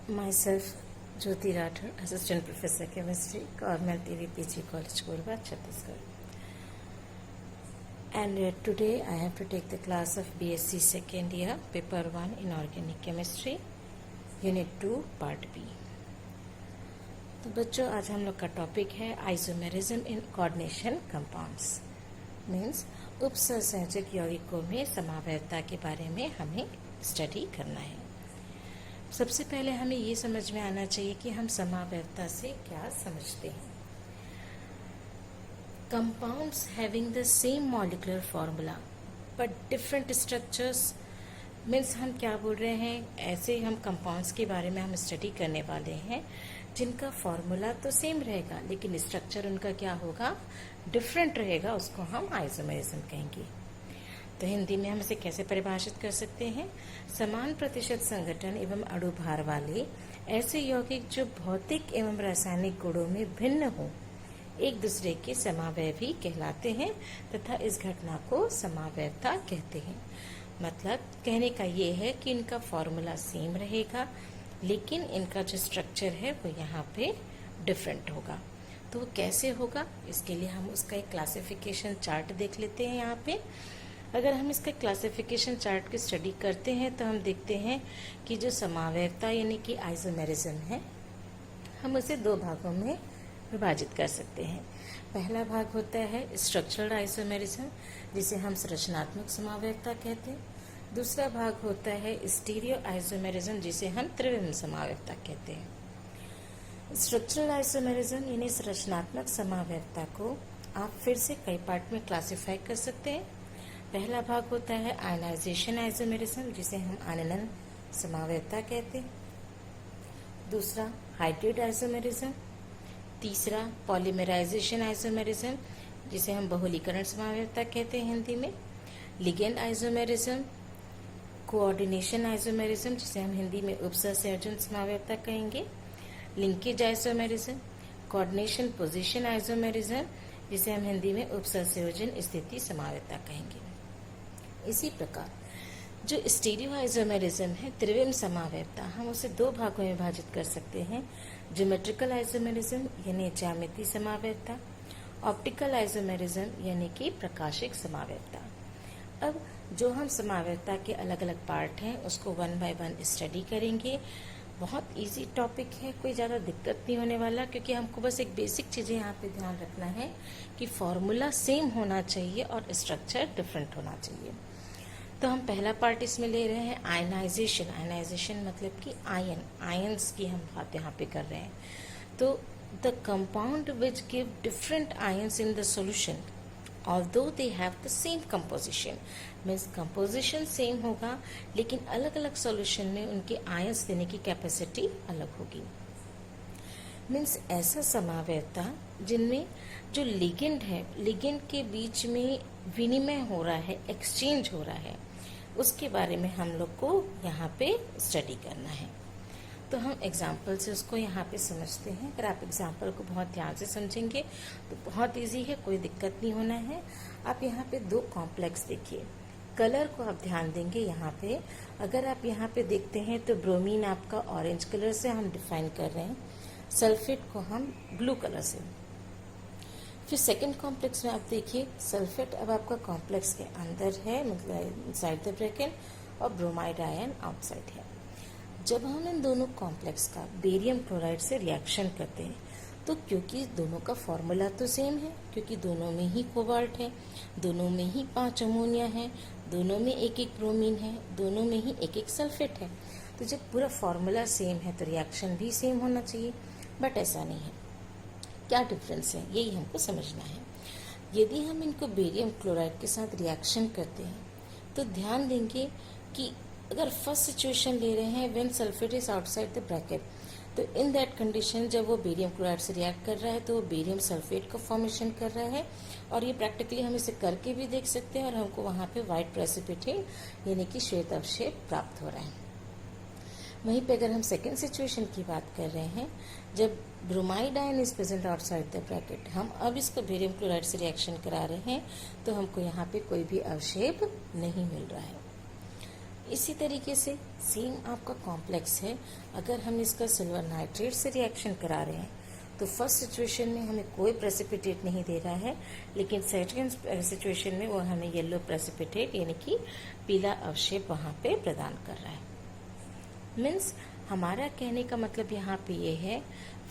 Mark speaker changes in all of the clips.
Speaker 1: Myself, Jyoti Rathore, Assistant Professor Chemistry, Government TVPG College, Korba, Chhattisgarh. And today I have to take the class of BSc second year, paper 1 Inorganic Chemistry, Unit 2, Part B. तो बच्चों आज हम लोग का topic है isomerism in coordination compounds, means उपसंयोजक यौगिकों में समावयवता के बारे में हमें स्टडी करना है। सबसे पहले हमें ये समझ में आना चाहिए कि हम समावयवता से क्या समझते हैं। Compounds having the same molecular formula but different structures, means हम क्या बोल रहे हैं, ऐसे हम कंपाउंड्स के बारे में हम स्टडी करने वाले हैं जिनका फॉर्मूला तो सेम रहेगा लेकिन स्ट्रक्चर उनका क्या होगा, डिफरेंट रहेगा, उसको हम आइसोमेरिज्म कहेंगे। तो हिंदी में हम इसे कैसे परिभाषित कर सकते हैं, समान प्रतिशत संगठन एवं अणु भार वाले ऐसे यौगिक जो भौतिक एवं रासायनिक गुणों में भिन्न हो एक दूसरे के समावयवी कहलाते हैं तथा इस घटना को समावयवता कहते हैं। मतलब कहने का ये है कि इनका फॉर्मूला सेम रहेगा लेकिन इनका जो स्ट्रक्चर है वो यहाँ पे डिफरेंट होगा। तो वो कैसे होगा, इसके लिए हम उसका एक क्लासिफिकेशन चार्ट देख लेते हैं। यहाँ पे अगर हम इसका क्लासिफिकेशन चार्ट की स्टडी करते हैं तो हम देखते हैं कि जो समावयवता यानी कि आइसोमेरिज्म है, हम उसे दो भागों में विभाजित कर सकते हैं। पहला भाग होता है स्ट्रक्चरल आइसोमेरिज्म, जिसे हम संरचनात्मक समावयवता कहते हैं। दूसरा भाग होता है स्टीरियो आइसोमेरिज्म, जिसे हम त्रिविम समावयवता कहते हैं। स्ट्रक्चरल आइसोमेरिज्म यानी संरचनात्मक समावयवता को आप फिर से कई पार्ट में क्लासिफाई कर सकते हैं। पहला भाग होता है आयनाइजेशन आइसोमेरिज्म, जिसे हम आनयन समावयवता कहते हैं। दूसरा हाइड्रेट आइसोमेरिज्म। तीसरा पॉलीमराइजेशन आइसोमेरिज्म, जिसे हम बहुलीकरण समावयवता कहते हैं हिंदी में। लिगेंड आइसोमेरिज्म, कोऑर्डिनेशन आइसोमेरिज्म, जिसे हम हिंदी में उपसंयोजन समावयवता कहेंगे। Linkage isomerism, coordination position isomerism, जिसे हम हिंदी में उपसंयोजन स्थिति समावयवता कहेंगे। इसी प्रकार जो स्टीरियो आइसोमेरिज्म है, त्रिविम समावयवता, हम उसे दो भागों में विभाजित कर सकते हैं। ज्योमेट्रिकल आइसोमेरिज्म यानी ज्यामितीय समावयवता, ऑप्टिकल आइसोमेरिज्म यानी कि प्रकाशिक समावयवता। अब जो हम समावयवता के अलग अलग पार्ट हैं उसको वन बाय वन स्टडी करेंगे। बहुत इजी टॉपिक है, कोई ज़्यादा दिक्कत नहीं होने वाला, क्योंकि हमको बस एक बेसिक चीज़ें यहाँ पे ध्यान रखना है कि फॉर्मूला सेम होना चाहिए और स्ट्रक्चर डिफरेंट होना चाहिए। तो हम पहला पार्ट इसमें ले रहे हैं आयनाइजेशन। आयनाइजेशन मतलब कि आयन्स की हम बात यहाँ पे कर रहे हैं। तो the compound which give different ions in the solution although they have the same composition, means composition same होगा लेकिन अलग अलग सॉल्यूशन में उनके आयंस देने की कैपेसिटी अलग होगी। मीन्स ऐसा समावयवता जिनमें जो लिगेंड है, लिगेंड के बीच में विनिमय हो रहा है, एक्सचेंज हो रहा है, उसके बारे में हम लोग को यहाँ पे स्टडी करना है। तो हम एग्जाम्पल से उसको यहाँ पे समझते हैं। अगर आप एग्जाम्पल को बहुत ध्यान से समझेंगे तो बहुत इजी है, कोई दिक्कत नहीं होना है। आप यहाँ पे दो कॉम्प्लेक्स देखिए, कलर को आप ध्यान देंगे। यहाँ पे अगर आप यहाँ पे देखते हैं तो ब्रोमीन आपका ऑरेंज कलर से हम डिफाइन कर रहे हैं, सल्फेट को हम ब्लू कलर से। फिर सेकेंड कॉम्प्लेक्स में आप देखिए, सल्फेट अब आपका कॉम्प्लेक्स के अंदर है, मतलब इनसाइड द ब्रैकेट, और ब्रोमाइड आयन आउटसाइड है। जब हम इन दोनों कॉम्प्लेक्स का बेरियम क्लोराइड से रिएक्शन करते हैं तो क्योंकि दोनों का फॉर्मूला तो सेम है, क्योंकि दोनों में ही कोबाल्ट है, दोनों में ही 5 अमोनिया है, दोनों में एक एक ब्रोमीन है, दोनों में ही एक एक सल्फेट है, तो जब पूरा फॉर्मूला सेम है तो रिएक्शन भी सेम होना चाहिए। बट ऐसा नहीं है। क्या डिफरेंस है, यही हमको समझना है। यदि हम इनको बेरियम क्लोराइड के साथ रिएक्शन करते हैं तो ध्यान देंगे कि अगर फर्स्ट सिचुएशन ले रहे हैं when sulphate is outside the bracket, तो इन दैट कंडीशन जब वो बेरियम क्लोराइड से रिएक्ट कर रहा है तो वो बेरियम सल्फेट का फॉर्मेशन कर रहा है, और ये प्रैक्टिकली हम इसे करके भी देख सकते हैं, और हमको वहाँ पे व्हाइट प्रेसिपिटेट यानी कि श्वेत अवशेप प्राप्त हो रहा है। वहीं पे अगर हम सेकेंड सिचुएशन की बात कर रहे हैं, जब bromide ion is present outside the bracket, हम अब इसको बेरियम क्लोराइड से रिएक्शन करा रहे हैं तो हमको यहाँ पे कोई भी अवशेप नहीं मिल रहा है। इसी तरीके से सेम आपका कॉम्प्लेक्स है, अगर हम इसका सिल्वर नाइट्रेट से रिएक्शन करा रहे हैं तो फर्स्ट सिचुएशन में हमें कोई प्रेसिपिटेट नहीं दे रहा है, लेकिन सेकंड सिचुएशन में वो हमें येलो प्रेसिपिटेट यानी कि पीला अवशेप वहाँ पे प्रदान कर रहा है। मीन्स हमारा कहने का मतलब यहाँ पे ये है,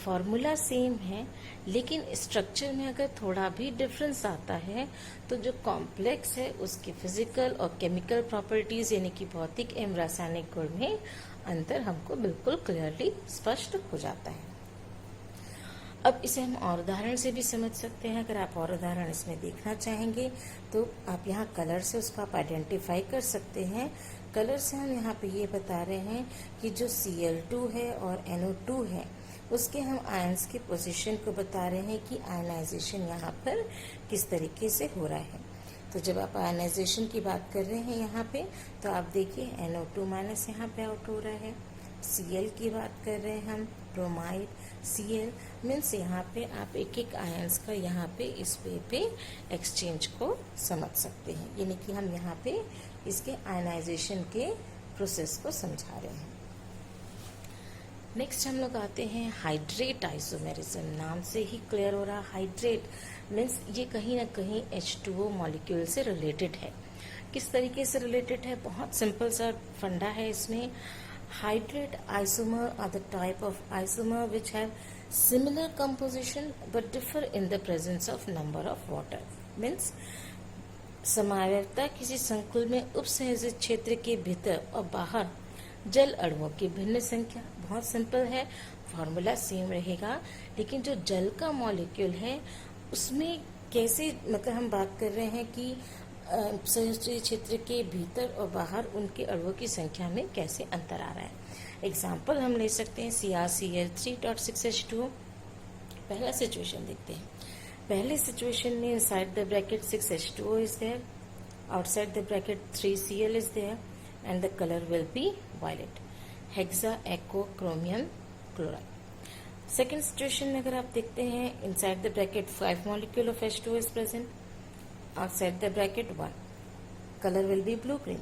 Speaker 1: फॉर्मूला सेम है लेकिन स्ट्रक्चर में अगर थोड़ा भी डिफरेंस आता है तो जो कॉम्प्लेक्स है उसके फिजिकल और केमिकल प्रॉपर्टीज यानी कि भौतिक एवं रासायनिक गुण में अंतर हमको बिल्कुल क्लियरली स्पष्ट हो जाता है। अब इसे हम और उदाहरण से भी समझ सकते हैं। अगर आप और उदाहरण इसमें देखना चाहेंगे तो आप यहाँ कलर से उसको आप आइडेंटिफाई कर सकते हैं। कलर से हम यहाँ पे ये बता रहे हैं कि जो Cl2 है और NO2 है उसके हम आयंस की पोजीशन को बता रहे हैं कि आयनाइजेशन यहाँ पर किस तरीके से हो रहा है। तो जब आप आयनाइजेशन की बात कर रहे हैं यहाँ पे तो आप देखिए NO2 माइनस यहाँ पे आउट हो रहा है। Cl की बात कर रहे हैं हम, ब्रोमाइड Cl मीन्स यहाँ पे आप एक एक आयंस का यहाँ पे इस वे पे एक्सचेंज को समझ सकते हैं, यानी कि हम यहाँ पे इसके आयनाइजेशन के प्रोसेस को समझा रहे हैं। नेक्स्ट हम लोग आते हैं हाइड्रेट आइसोमेरिज्म। नाम से ही क्लियर हो रहा, हाइड्रेट मीन्स ये कहीं ना कहीं H2O मॉलिक्यूल से रिलेटेड है। किस तरीके से रिलेटेड है, बहुत सिंपल सा फंडा है इसमें। Hydrate isomer are the type of isomer which have similar composition but differ in the presence of number of water. Means समावयवता किसी संकुल में उपसंयोजित क्षेत्र के भीतर और बाहर जल अणुओं की भिन्न संख्या। बहुत सिंपल है, फॉर्मूला सेम रहेगा, लेकिन जो जल का मॉलिक्यूल है उसमें कैसे, मतलब हम बात कर रहे हैं कि उपसंयोजित क्षेत्र के भीतर और बाहर उनके अणुओं की संख्या में कैसे अंतर आ रहा है। एग्जाम्पल हम ले सकते हैं CrCl3.6H2O। पहला सिचुएशन देखते हैं। पहले सिचुएशन में inside the bracket 6H2O is there, outside the bracket 3Cl is there and the colour will be violet, hexa aqua chromium chloride. Second situation में अगर आप देखते हैं, inside the bracket 5 molecule of H2O is present, outside the bracket 1, color will be blue green.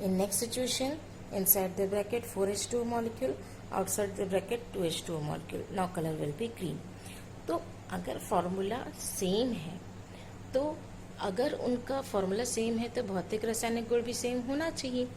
Speaker 1: In next situation, inside the bracket 4H2O molecule, outside the bracket 2H2O molecule, now color will be green. तो अगर formula same है तो अगर उनका formula same है तो भौतिक रासायनिक गुण भी सेम होना चाहिए,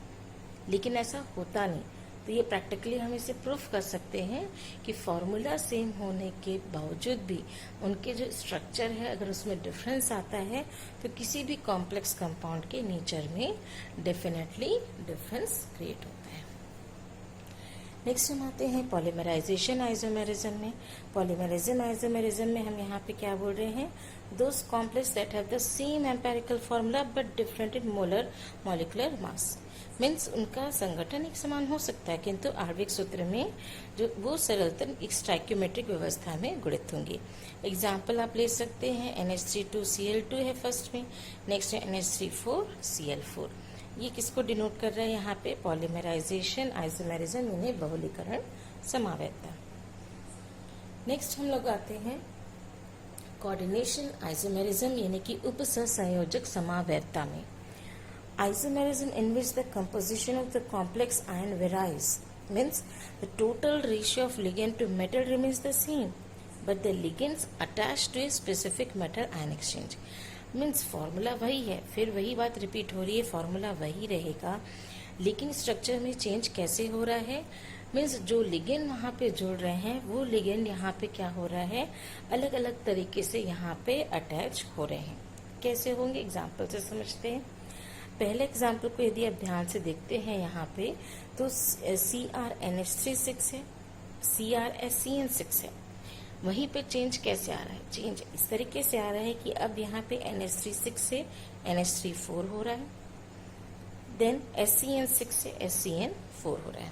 Speaker 1: लेकिन ऐसा होता नहीं। तो ये प्रैक्टिकली हम इसे प्रूफ कर सकते हैं कि फॉर्मूला सेम होने के बावजूद भी उनके जो स्ट्रक्चर है अगर उसमें डिफरेंस आता है तो किसी भी कॉम्प्लेक्स कंपाउंड के नेचर में डेफिनेटली डिफरेंस क्रिएट होता है। नेक्स्ट हम आते हैं पॉलीमराइजेशन आइसोमेरिज्म में। पॉलीमराइजेशन आइसोमेरिज्म में हम यहाँ पे क्या बोल रहे हैं, those complex that have the same empirical formula but different in molar molecular mass. Means उनका संगठन एक समान हो सकता है किंतु आणविक सूत्र में जो वो सरलतन एक स्टाइक्योमेट्रिक व्यवस्था में गुणित होंगे। एग्जाम्पल आप ले सकते हैं, NH3 है फर्स्ट में, नेक्स्ट है NH3 ये किसको डिनोट कर रहा है यहाँ पे, पॉलीमराइजेशन आइसोमेरिज्म यानी बहुलीकरण समावयवता। नेक्स्ट हम लोग आते हैं कोऑर्डिनेशन आइसोमेरिज्म यानी कि उपसहसंयोजक समावयवता में। Isomerism in which the composition of the complex ion varies means the total ratio of ligand to metal remains the same but the ligands attached to a specific metal ion exchange. Means formula वही है, फिर वही बात repeat हो रही है, formula वही रहेगा लेकिन स्ट्रक्चर में चेंज कैसे हो रहा है। मीन्स जो लिगेंड वहाँ पे जोड़ रहे हैं वो लिगेंड यहाँ पे क्या हो रहा है, अलग अलग तरीके से यहाँ पे अटैच हो रहे हैं। कैसे होंगे एग्जाम्पल से समझते हैं। पहले एग्जाम्पल को यदि आप ध्यान से देखते हैं यहाँ पे तो CrNH3 है, CrSCN6 है, वहीं पे चेंज कैसे आ रहा है, चेंज इस तरीके से आ रहा है कि अब यहाँ पे NH3 से NH3 हो रहा है, देन SCN6 से SCN4 हो रहा है।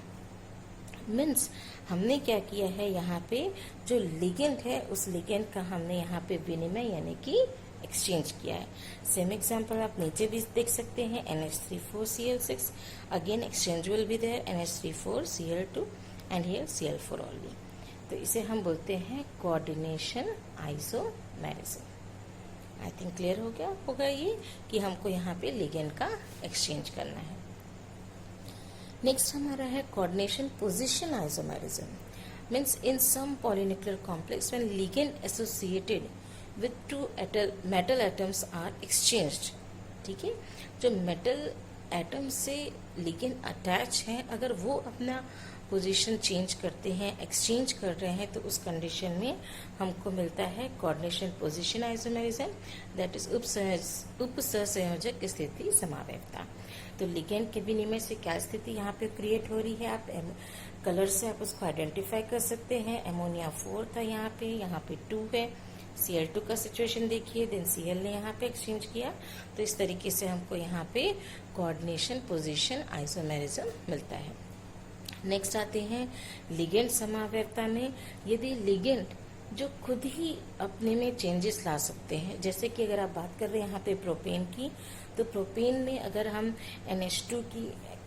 Speaker 1: मीन्स हमने क्या किया है, यहाँ पे जो लिगेंड है उस लिगेंड का हमने यहाँ पे विनिमय यानी कि एक्सचेंज किया है। सेम एग्जांपल आप नीचे भी देख सकते हैं, NH3 again exchange will be there, NH3 and here Cl4 only. तो इसे हम बोलते हैं coordination isomerism. I think clear हो गया होगा ये कि हमको यहाँ पे लिगेंड का एक्सचेंज करना है। नेक्स्ट हमारा है coordination position isomerism. Means in some polynuclear complex when ligand associated with two metal atoms are exchanged. ठीक है, जो मेटल एटम से लिगेंड अटैच हैं, अगर वो अपना पोजीशन चेंज करते हैं, एक्सचेंज कर रहे हैं, तो उस कंडीशन में हमको मिलता है coordination position isomerism, that is उपसंयोजक स्थिति समावयवता। तो लिगेंड के विनिमय से क्या स्थिति यहाँ पे क्रिएट हो रही है, आप कलर से आप उसको आइडेंटिफाई कर सकते हैं। अमोनिया 4 था यहाँ पे 2 है। Cl2 का सिचुएशन देखिए, देन Cl ने यहाँ पे एक्सचेंज किया, तो इस तरीके से हमको यहाँ पे कोऑर्डिनेशन पोजीशन आइसोमेरिज्म मिलता है। नेक्स्ट आते हैं लिगेंड समावयवता में। यदि लिगेंड जो खुद ही अपने में चेंजेस ला सकते हैं, जैसे कि अगर आप बात कर रहे हैं यहाँ पे प्रोपेन की, तो प्रोपेन में अगर हम NH2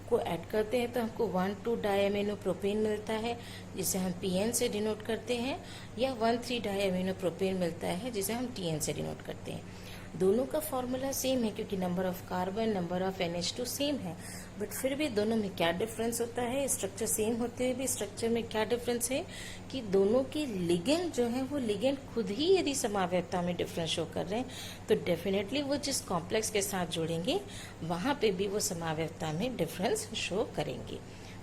Speaker 1: को ऐड करते हैं तो हमको 1,2 डायमिनो प्रोपेन मिलता है, जिसे हम PN से डिनोट करते हैं, या 1,3 डायमिनो प्रोपेन मिलता है, जिसे हम TN से डिनोट करते हैं। दोनों का फॉर्मूला सेम है क्योंकि number of carbon, number of NH2 same है, बट फिर भी दोनों में क्या डिफरेंस होता है, स्ट्रक्चर सेम होते हुए भी स्ट्रक्चर में क्या डिफरेंस है कि दोनों के लिगेंड जो है वो लिगेंड खुद ही यदि समावयवता में डिफरेंस शो कर रहे हैं, तो डेफिनेटली वो जिस कॉम्प्लेक्स के साथ जोड़ेंगे वहां पे भी वो समावयवता में डिफरेंस शो करेंगे।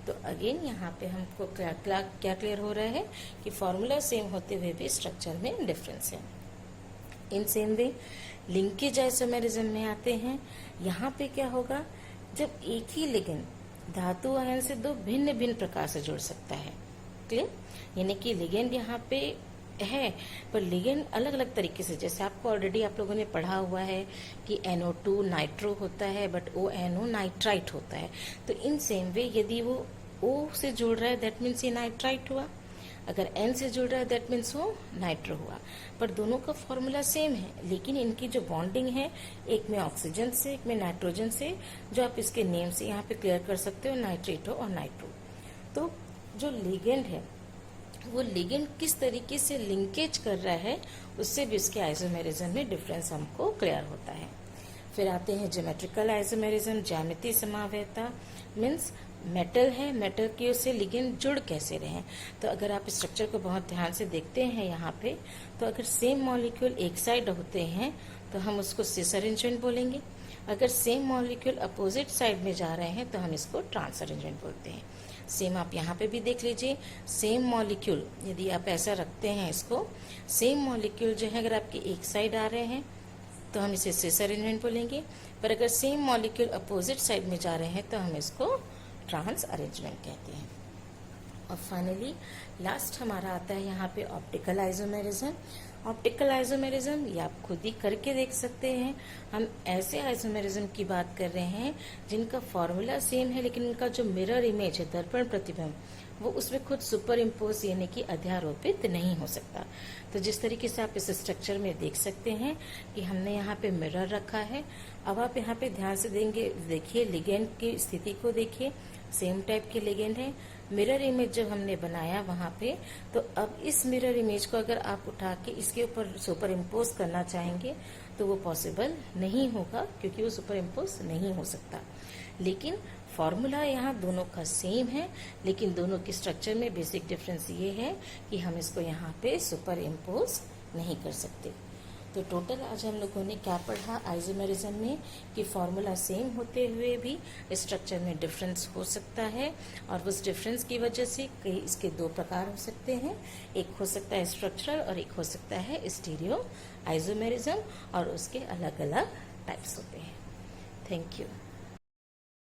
Speaker 1: तो अगेन यहाँ पे हमको क्या क्लियर हो रहा है कि फॉर्मूला सेम होते हुए भी स्ट्रक्चर में डिफरेंस है। In same way linkage isomerism में आते हैं। यहाँ पे क्या होगा, जब एक ही लिगेंड धातु आयन से दो भिन्न भिन्न प्रकार से जुड़ सकता है। क्लियर, यानी कि लिगेंड यहाँ पे है, पर लिगेंड अलग अलग तरीके से, जैसे आपको ऑलरेडी आप लोगों ने पढ़ा हुआ है कि NO2 नाइट्रो होता है, बट ONO नाइट्राइट होता है। तो इन सेम वे यदि वो O से जुड़ रहा है दैट मीन्स ये नाइट्राइट हुआ, अगर N से जुड़ रहा है दैट मीन्स वो नाइट्रो हुआ। पर दोनों का फॉर्मूला सेम है, लेकिन इनकी जो बॉन्डिंग है, एक में ऑक्सीजन से, एक में नाइट्रोजन से, जो आप इसके नेम से यहाँ पे क्लियर कर सकते हो, नाइट्रेटो और नाइट्रो। तो जो लिगेंड है वो लिगेंड किस तरीके से लिंकेज कर रहा है, उससे भी उसके आइसोमेरिज्म में डिफरेंस हमको क्लियर होता है। फिर आते हैं ज्योमेट्रिकल आइसोमेरिज्म, ज्यामितीय समावयवता। मीन्स मेटल है, मेटल की से लिगेंड जुड़ कैसे रहे। तो अगर आप स्ट्रक्चर को बहुत ध्यान से देखते हैं यहाँ पे, तो अगर सेम मॉलिक्यूल एक साइड होते हैं तो हम उसको सिस अरेंजमेंट बोलेंगे, अगर सेम मॉलिक्यूल अपोजिट साइड में जा रहे हैं तो हम इसको ट्रांस अरेंजमेंट बोलते हैं। सेम आप यहाँ पे भी देख लीजिए, सेम मॉलिक्यूल यदि आप ऐसा रखते हैं इसको, सेम मॉलिक्यूल जो है अगर आपके एक साइड आ रहे हैं तो हम इसे सिस अरेंजमेंट बोलेंगे, पर अगर सेम मॉलिक्यूल अपोजिट साइड में जा रहे हैं तो हम इसको ट्रांस अरेंजमेंट कहते हैं। और फाइनली लास्ट हमारा आता है यहाँ पे ऑप्टिकल आइसोमेरिज्म। ऑप्टिकल आइसोमेरिज्म ये आप खुद ही करके देख सकते हैं। हम ऐसे आइसोमेरिज्म की बात कर रहे हैं जिनका फॉर्मूला सेम है, लेकिन उनका जो मिरर इमेज है, दर्पण प्रतिबिंब, वो उसमें खुद सुपर इम्पोज यानी कि अध्यारोपित नहीं हो सकता। तो जिस तरीके से आप इस स्ट्रक्चर में देख सकते हैं कि हमने यहाँ पे मिरर रखा है। अब आप यहाँ पे ध्यान से देखिए लिगेंड की स्थिति को देखिए, सेम टाइप के लिगेंड है। मिरर इमेज जब हमने बनाया वहां पे, तो अब इस मिरर इमेज को अगर आप उठा के इसके ऊपर सुपर इम्पोज करना चाहेंगे तो वो पॉसिबल नहीं होगा, क्योंकि वो सुपर इम्पोज नहीं हो सकता। लेकिन फॉर्मूला यहाँ दोनों का सेम है, लेकिन दोनों के स्ट्रक्चर में बेसिक डिफरेंस ये है कि हम इसको यहाँ पे सुपर इम्पोज नहीं कर सकते। तो टोटल आज हम लोगों ने क्या पढ़ा आइसोमेरिज्म में, कि फॉर्मूला सेम होते हुए भी स्ट्रक्चर में डिफरेंस हो सकता है, और उस डिफरेंस की वजह से कई इसके दो प्रकार हो सकते हैं, एक हो सकता है स्ट्रक्चरल और एक हो सकता है स्टीरियो आइसोमेरिज्म, और उसके अलग अलग टाइप्स होते हैं। Thank you.